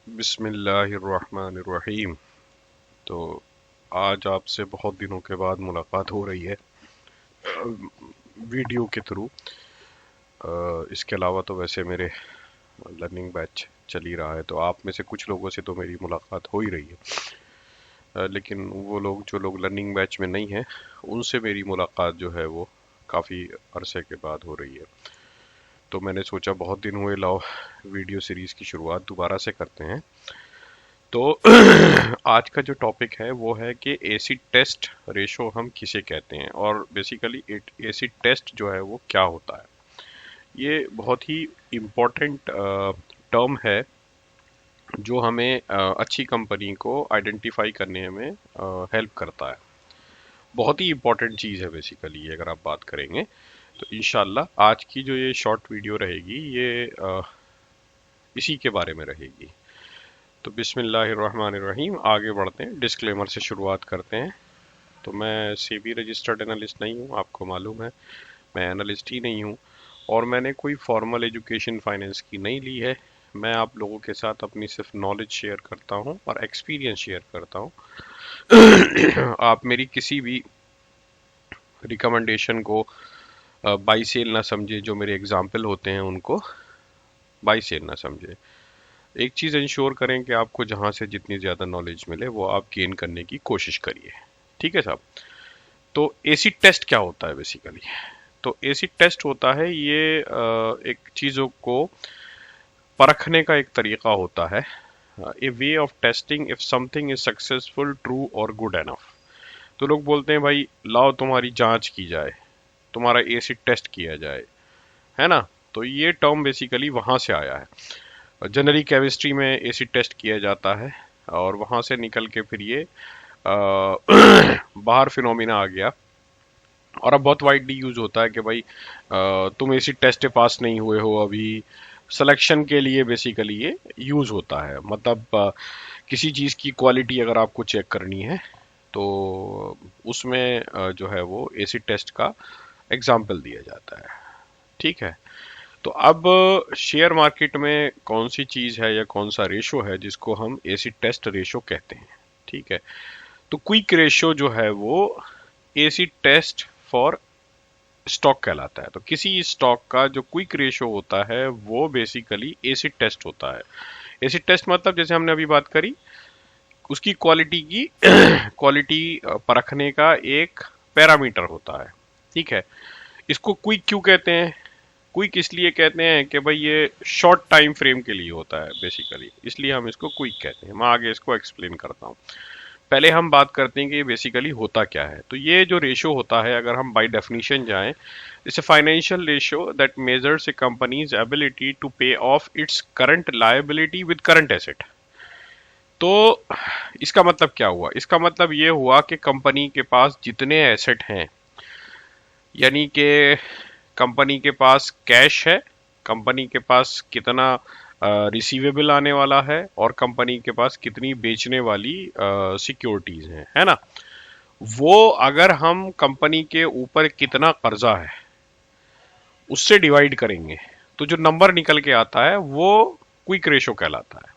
बिस्मिल्लाहिर्रहमानिर्रहीम। तो आज आपसे बहुत दिनों के बाद मुलाकात हो रही है वीडियो के थ्रू। इसके अलावा तो वैसे मेरे लर्निंग बैच चल ही रहा है, तो आप में से कुछ लोगों से तो मेरी मुलाकात हो ही रही है। लेकिन वो लोग जो लोग लर्निंग बैच में नहीं हैं, उनसे मेरी मुलाकात जो है वो काफ़ी अरसे के बाद हो रही है। तो मैंने सोचा बहुत दिन हुए, लाओ वीडियो सीरीज़ की शुरुआत दोबारा से करते हैं। तो आज का जो टॉपिक है वो है कि एसिड टेस्ट रेशो हम किसे कहते हैं, और बेसिकली एसिड टेस्ट जो है वो क्या होता है। ये बहुत ही इम्पोर्टेंट टर्म है जो हमें अच्छी कंपनी को आइडेंटिफाई करने में हेल्प करता है। बहुत ही इम्पोर्टेंट चीज़ है बेसिकली, अगर आप बात करेंगे तो इंशाल्लाह आज की जो ये शॉर्ट वीडियो रहेगी ये इसी के बारे में रहेगी। तो बिस्मिल्लाहिर्रहमानिर्रहीम, आगे बढ़ते हैं, डिस्क्लेमर से शुरुआत करते हैं। तो मैं सेबी रजिस्टर्ड एनालिस्ट नहीं हूँ, आपको मालूम है, मैं एनालिस्ट ही नहीं हूँ, और मैंने कोई फॉर्मल एजुकेशन फाइनेंस की नहीं ली है। मैं आप लोगों के साथ अपनी सिर्फ नॉलेज शेयर करता हूँ और एक्सपीरियंस शेयर करता हूँ। आप मेरी किसी भी रिकमेंडेशन को बाई सेल ना समझे, जो मेरे एग्जाम्पल होते हैं उनको बाई सेल ना समझे। एक चीज़ इंश्योर करें कि आपको जहाँ से जितनी ज़्यादा नॉलेज मिले वो आप गेन करने की कोशिश करिए। ठीक है साहब। तो एसिड टेस्ट क्या होता है बेसिकली? तो एसिड टेस्ट होता है ये एक चीज़ों को परखने का एक तरीका होता है, a way of testing if something is successful, true और गुड एनफ। तो लोग बोलते हैं भाई लाओ तुम्हारी जांच की जाए, तुम्हारा एसिड टेस्ट किया जाए, है ना। तो ये टर्म बेसिकली वहां से आया है। जनरली केमिस्ट्री में एसिड टेस्ट किया जाता है, और वहां से निकल के फिर ये बाहर फिनोमिना आ गया, और अब बहुत वाइडली यूज होता है कि भाई तुम एसिड टेस्ट पास नहीं हुए हो अभी, सिलेक्शन के लिए बेसिकली ये यूज होता है। मतलब किसी चीज की क्वालिटी अगर आपको चेक करनी है तो उसमें जो है वो एसिड टेस्ट का एग्जाम्पल दिया जाता है। ठीक है। तो अब शेयर मार्केट में कौन सी चीज है या कौन सा रेशो है जिसको हम एसिड टेस्ट रेशो कहते हैं? ठीक है। तो क्विक रेशो जो है वो एसिड टेस्ट फॉर स्टॉक कहलाता है। तो किसी स्टॉक का जो क्विक रेशो होता है वो बेसिकली एसिड टेस्ट होता है। एसिड टेस्ट मतलब जैसे हमने अभी बात करी, उसकी क्वालिटी की क्वालिटी परखने का एक पैरामीटर होता है। ठीक है। इसको क्विक क्यों कहते हैं? क्विक इसलिए कहते हैं कि भाई ये शॉर्ट टाइम फ्रेम के लिए होता है बेसिकली, इसलिए हम इसको क्विक कहते हैं। मैं आगे इसको एक्सप्लेन करता हूँ। पहले हम बात करते हैं कि ये बेसिकली होता क्या है। तो ये जो रेशो होता है, अगर हम बाय डेफिनेशन जाएं, it's a financial ratio that measures a company's ability to pay off its current liability with current asset. तो इसका मतलब क्या हुआ? इसका मतलब ये हुआ कि कंपनी के पास जितने एसेट हैं, यानी कि कंपनी के पास कैश है, कंपनी के पास कितना रिसीवेबल आने वाला है, और कंपनी के पास कितनी बेचने वाली सिक्योरिटीज हैं, है ना। वो अगर हम कंपनी के ऊपर कितना कर्जा है उससे डिवाइड करेंगे तो जो नंबर निकल के आता है वो क्विक रेशो कहलाता है।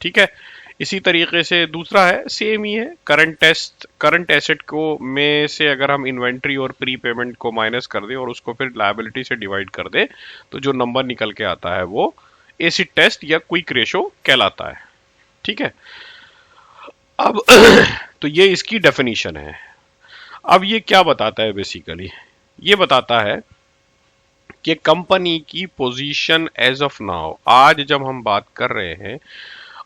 ठीक है। इसी तरीके से दूसरा है, सेम ही है, करंट एसेट को में से अगर हम इन्वेंट्री और प्री पेमेंट को माइनस कर दें और उसको फिर लायबिलिटी से डिवाइड कर दें तो जो नंबर निकल के आता है वो एसिड टेस्ट या क्विक रेशो कहलाता है। ठीक है। अब तो ये इसकी डेफिनेशन है। अब ये क्या बताता है बेसिकली? ये बताता है कि कंपनी की पोजीशन एज ऑफ नाउ, आज जब हम बात कर रहे हैं,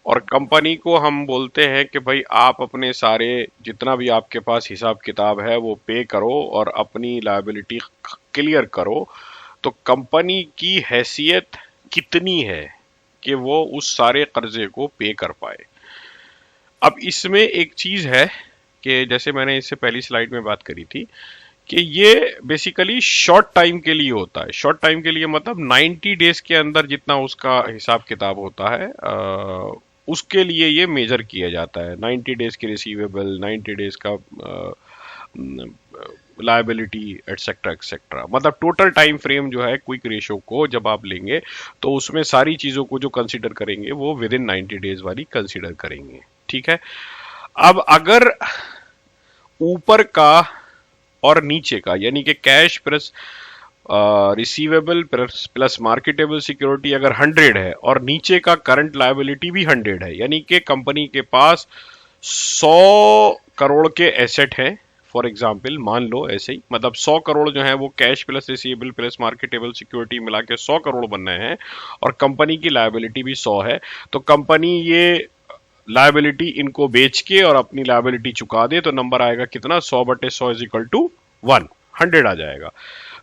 और कंपनी को हम बोलते हैं कि भाई आप अपने सारे जितना भी आपके पास हिसाब किताब है वो पे करो और अपनी लायबिलिटी क्लियर करो, तो कंपनी की हैसियत कितनी है कि वो उस सारे कर्जे को पे कर पाए। अब इसमें एक चीज है कि जैसे मैंने इससे पहली स्लाइड में बात करी थी कि ये बेसिकली शॉर्ट टाइम के लिए होता है। शॉर्ट टाइम के लिए मतलब 90 डेज के अंदर जितना उसका हिसाब किताब होता है उसके लिए ये मेजर किया जाता है। 90 डेज के रिसीवेबल, 90 डेज का लायबिलिटी एटसेट्रा एटसेट्रा। मतलब टोटल टाइम फ्रेम जो है क्विक रेशो को जब आप लेंगे तो उसमें सारी चीजों को जो कंसीडर करेंगे वो विद इन 90 डेज वाली कंसीडर करेंगे। ठीक है। अब अगर ऊपर का और नीचे का यानी कि cash plus receivable plus marketable security अगर 100 है और नीचे का करंट लायबिलिटी भी 100 है, यानी कि कंपनी के पास 100 करोड़ के एसेट हैं फॉर एग्जाम्पल, मान लो ऐसे ही, मतलब 100 करोड़ जो है वो cash plus receivable plus marketable security मिला के 100 करोड़ बन रहे हैं और कंपनी की लायबिलिटी भी 100 है, तो कंपनी ये लायबिलिटी इनको बेच के और अपनी लायबिलिटी चुका दे तो नंबर आएगा कितना, 100/100 इज इक्वल टू 100 आ जाएगा।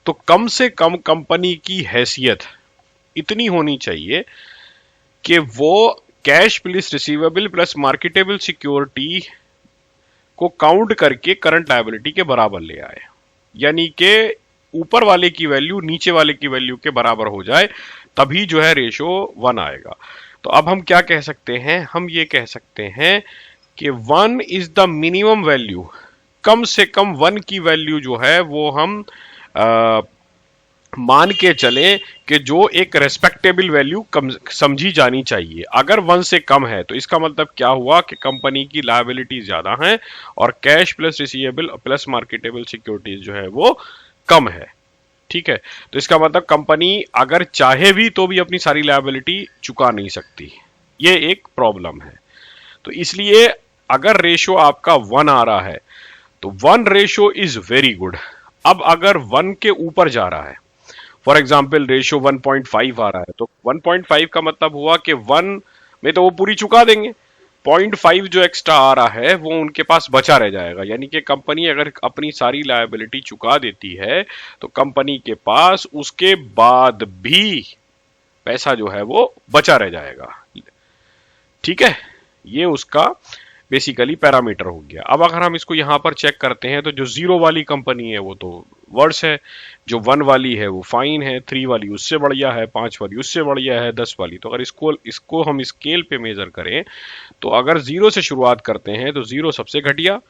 तो कम से कम कंपनी की हैसियत इतनी होनी चाहिए कि वो cash plus receivable plus marketable security को काउंट करके करंट लायबिलिटी के बराबर ले आए, यानी कि ऊपर वाले की वैल्यू नीचे वाले की वैल्यू के बराबर हो जाए, तभी जो है रेशो 1 आएगा। तो अब हम क्या कह सकते हैं, हम ये कह सकते हैं कि 1 इज द मिनिमम वैल्यू, कम से कम 1 की वैल्यू जो है वो हम मान के चले कि जो एक रेस्पेक्टेबल वैल्यू समझी जानी चाहिए। अगर 1 से कम है तो इसका मतलब क्या हुआ कि कंपनी की लायबिलिटी ज्यादा है और cash plus receivable plus marketable securities जो है वो कम है। ठीक है, तो इसका मतलब कंपनी अगर चाहे भी तो भी अपनी सारी लायबिलिटी चुका नहीं सकती, ये एक प्रॉब्लम है। तो इसलिए अगर रेशो आपका 1 आ रहा है तो 1 रेशो इज वेरी गुड। अब अगर 1 के ऊपर जा रहा है, फॉर एग्जाम्पल रेशियो 1.5 आ रहा है, तो 1.5 का मतलब हुआ कि 1 में तो वो पूरी चुका देंगे, 0.5 जो एक्स्ट्रा आ रहा है वो उनके पास बचा रह जाएगा, यानी कि कंपनी अगर अपनी सारी लायबिलिटी चुका देती है तो कंपनी के पास उसके बाद भी पैसा जो है वो बचा रह जाएगा। ठीक है, ये उसका बेसिकली पैरामीटर हो गया। अब अगर हम इसको यहां पर चेक करते हैं तो जो 0 वाली कंपनी है वो तो वर्स है, जो 1 वाली है वो फाइन है, 3 वाली उससे बढ़िया है, 5 वाली उससे बढ़िया है, 10 वाली। तो अगर इसको हम स्केल पे मेजर करें तो अगर 0 से शुरुआत करते हैं तो 0 सबसे घटिया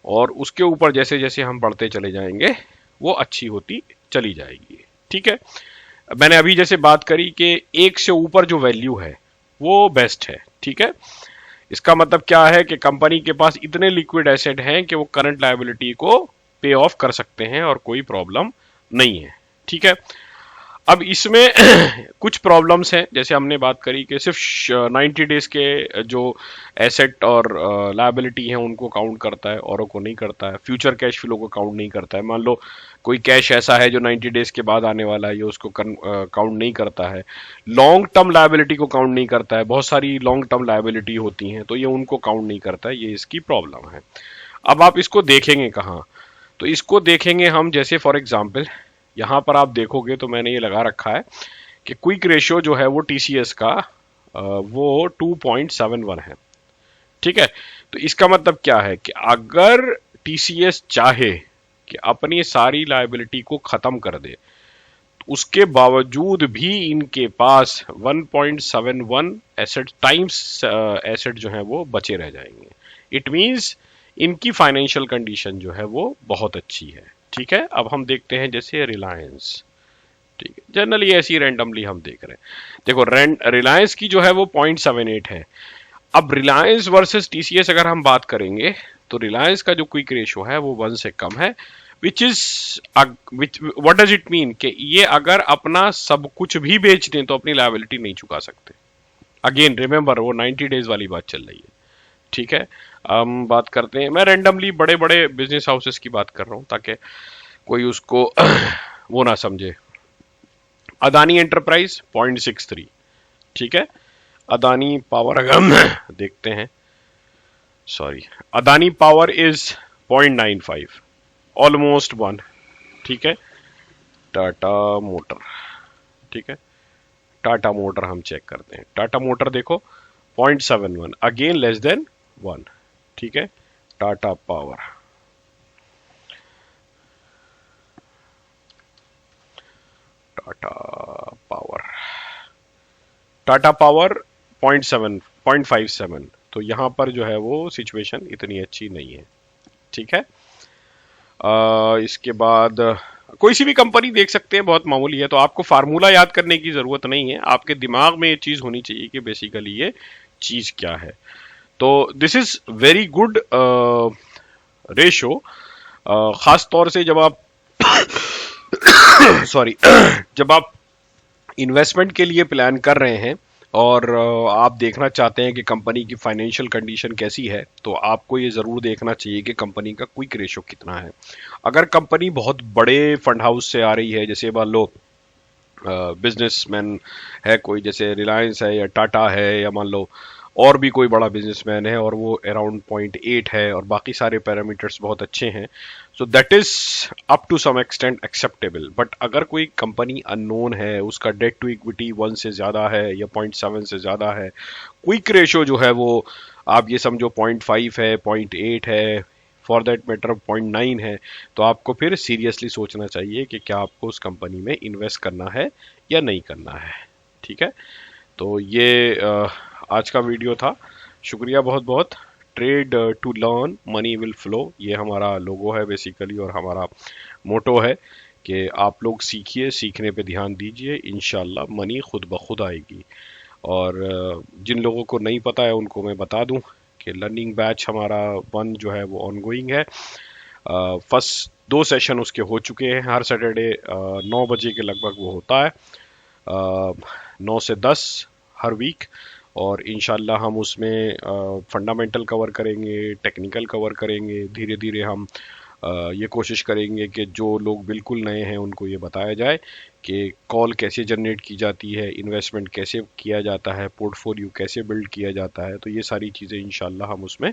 और उसके ऊपर जैसे जैसे हम बढ़ते चले जाएंगे वो अच्छी होती चली जाएगी। ठीक है, मैंने अभी जैसे बात करी कि 1 से ऊपर जो वैल्यू है वो बेस्ट है। ठीक है, इसका मतलब क्या है कि कंपनी के पास इतने लिक्विड एसेट हैं कि वो करंट लायबिलिटी को पे ऑफ कर सकते हैं और कोई प्रॉब्लम नहीं है। ठीक है, अब इसमें कुछ प्रॉब्लम्स हैं, जैसे हमने बात करी कि सिर्फ 90 डेज के जो एसेट और लायबिलिटी हैं उनको काउंट करता है, औरों को नहीं करता है। फ्यूचर कैश फ्लो को काउंट नहीं करता है। मान लो कोई कैश ऐसा है जो 90 डेज के बाद आने वाला है, ये उसको काउंट नहीं करता है। लॉन्ग टर्म लायबिलिटी को काउंट नहीं करता है, बहुत सारी लॉन्ग टर्म लायबिलिटी होती हैं तो ये उनको काउंट नहीं करता है, ये इसकी प्रॉब्लम है। अब आप इसको देखेंगे कहाँ, तो इसको देखेंगे हम, जैसे फॉर एग्जाम्पल यहां पर आप देखोगे तो मैंने ये लगा रखा है कि क्विक रेशियो जो है वो टीसीएस का वो 2.71 है। ठीक है, तो इसका मतलब क्या है कि अगर टीसीएस चाहे कि अपनी सारी लायबिलिटी को खत्म कर दे, उसके बावजूद भी इनके पास 1.71 एसेट टाइम्स एसेट जो है वो बचे रह जाएंगे। इट मींस इनकी फाइनेंशियल कंडीशन जो है वो बहुत अच्छी है। ठीक है, अब हम देखते हैं जैसे रिलायंस। ठीक है, जनरली ऐसी रैंडमली हम देख रहे हैं। देखो रिलायंस की जो है वो 0.78 है। अब रिलायंस वर्सेस टीसीएस अगर हम बात करेंगे तो रिलायंस का जो क्विक रेशियो है वो 1 से कम है, which is what does it mean कि ये अगर अपना सब कुछ भी बेच दें तो अपनी लायबिलिटी नहीं चुका सकते। अगेन रिमेंबर वो 90 डेज वाली बात चल रही है। ठीक है, हम बात करते हैं, मैं रैंडमली बड़े बड़े बिजनेस हाउसेस की बात कर रहा हूं ताकि कोई उसको वो ना समझे। अदानी एंटरप्राइज 0.63। ठीक है, अदानी पावर अगर हम देखते हैं, sorry, Adani power is 0.95, almost 1। ठीक है, टाटा मोटर, ठीक है, टाटा मोटर हम चेक करते हैं। टाटा मोटर देखो 0.71, अगेन लेस देन 1। ठीक है, Tata power, Tata power, Tata power 0.57, तो यहां पर जो है वो सिचुएशन इतनी अच्छी नहीं है। ठीक है, इसके बाद कोई सी भी कंपनी देख सकते हैं, बहुत मामूली है। तो आपको फार्मूला याद करने की जरूरत नहीं है, आपके दिमाग में ये चीज होनी चाहिए कि बेसिकली ये चीज क्या है। तो this is very good ratio, खास तौर से जब आप सॉरी जब आप इन्वेस्टमेंट के लिए प्लान कर रहे हैं और आप देखना चाहते हैं कि कंपनी की फाइनेंशियल कंडीशन कैसी है, तो आपको ये जरूर देखना चाहिए कि कंपनी का क्विक रेशो कितना है। अगर कंपनी बहुत बड़े फंड हाउस से आ रही है, जैसे मान लो बिजनेसमैन है कोई, जैसे रिलायंस है या टाटा है या मान लो और भी कोई बड़ा बिजनेसमैन है और वो अराउंड 0.8 है और बाकी सारे पैरामीटर्स बहुत अच्छे हैं, so that is up to some extent acceptable. But अगर कोई कंपनी अननोन है, उसका डेट टू इक्विटी 1 से ज्यादा है या 0.7 से ज्यादा है, क्विक रेशो जो है वो आप ये समझो 0.5 है, 0.8 है, फॉर दैट मैटर 0.9 है, तो आपको फिर सीरियसली सोचना चाहिए कि क्या आपको उस कंपनी में इन्वेस्ट करना है या नहीं करना है। ठीक है, तो ये आज का वीडियो था। शुक्रिया बहुत बहुत। Trade to learn money will flow, ये हमारा लोगो है बेसिकली और हमारा मोटो है कि आप लोग सीखिए, सीखने पे ध्यान दीजिए, इंशाल्लाह मनी खुद ब खुद आएगी। और जिन लोगों को नहीं पता है उनको मैं बता दूं कि लर्निंग बैच हमारा 1 जो है वो ऑनगोइंग है। फर्स्ट 2 सेशन उसके हो चुके हैं, हर सैटरडे 9 बजे के लगभग वो होता है, 9 से 10 हर वीक। और इंशाल्लाह हम उसमें फंडामेंटल कवर करेंगे, टेक्निकल कवर करेंगे, धीरे धीरे हम ये कोशिश करेंगे कि जो लोग बिल्कुल नए हैं उनको ये बताया जाए कि कॉल कैसे जनरेट की जाती है, इन्वेस्टमेंट कैसे किया जाता है, पोर्टफोलियो कैसे बिल्ड किया जाता है। तो ये सारी चीज़ें इंशाल्लाह हम उसमें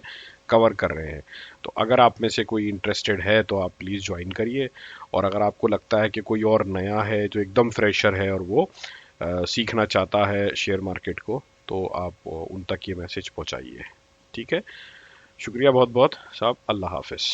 कवर कर रहे हैं। तो अगर आप में से कोई इंटरेस्टेड है तो आप प्लीज़ ज्वाइन करिए। और अगर आपको लगता है कि कोई और नया है जो एकदम फ्रेशर है और वो सीखना चाहता है शेयर मार्केट को, तो आप उन तक ये मैसेज पहुंचाइए। ठीक है, शुक्रिया बहुत बहुत साहब, अल्लाह हाफिज़।